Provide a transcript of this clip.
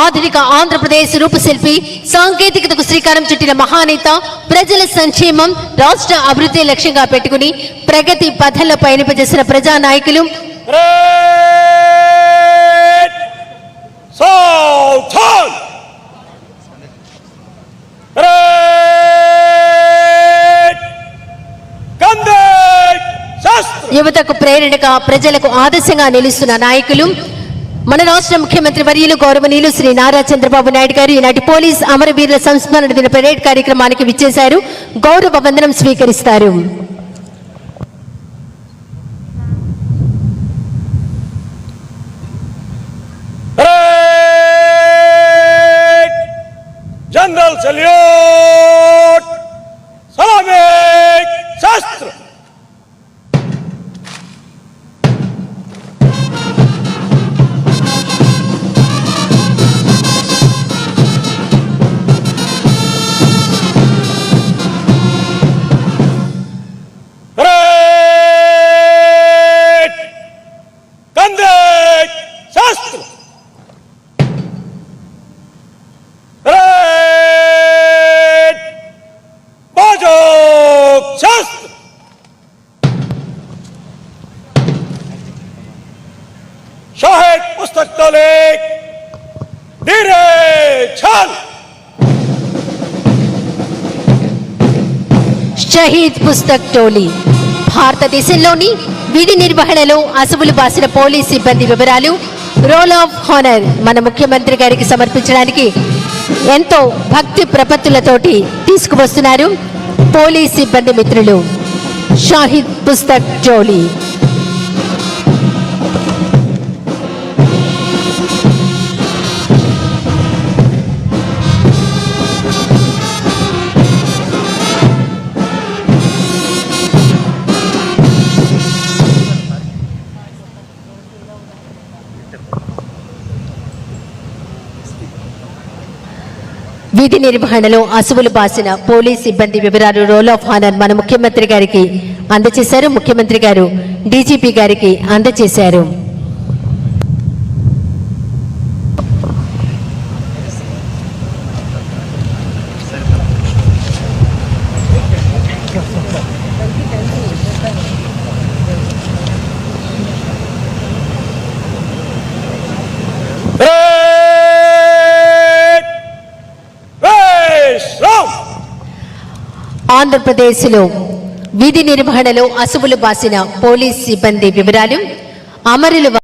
ఆధునిక ఆంధ్రప్రదేశ్ రూపశిల్పి, సాంకేతికతకు శ్రీకారం చుట్టిన మహానేత, ప్రజల సంక్షేమం, రాష్ట్ర అభివృద్ధి లక్ష్యంగా పెట్టుకుని ప్రగతి పథంలో పయనింపజేసిన ప్రజానాయకులు యువతకు ప్రేరణగా, ప్రజలకు ఆదర్శంగా నిలుస్తున్న నాయకులు మన రాష్ట్ర ముఖ్యమంత్రి వర్యులు గౌరవనీయులు శ్రీ నారా చంద్రబాబు నాయుడు గారు ఈనాటి పోలీస్ అమరవీరుల సంస్మరణ దిన పరేడ్ కార్యక్రమానికి విచ్చేశారు. గౌరవ వందనం స్వీకరిస్తారు. జనరల్ సల్యూట్, సలామి, శాస్త్ర. शाहिद पुस्तक टोली धीरे छल. షహీద్ పుస్తక్ టోలీ భారతదేశంలోని విధి నిర్వహణలో అసువులు బాసిన పోలీస్ సిబ్బంది వివరాలు రోల్ ఆఫ్ హానర్ మన ముఖ్యమంత్రి గారికి సమర్పించడానికి ఎంతో భక్తి ప్రపత్తులతోటి తీసుకువస్తున్నారు పోలీస్ సిబ్బంది మిత్రులు. షహీద్ పుస్తక్ టోలీ విధి నిర్వహణలో అసువులు బాసిన పోలీస్ సిబ్బంది వివరాలు రోల్ ఆఫ్ హానర్ మన ముఖ్యమంత్రి గారికి అందజేశారు. ముఖ్యమంత్రి గారు డీజీపీ గారికి అందజేశారు. ఆంధ్రప్రదేశ్లో విధి నిర్వహణలో అసువులు బాసిన పోలీస్ సిబ్బంది వివరాలు అమరులు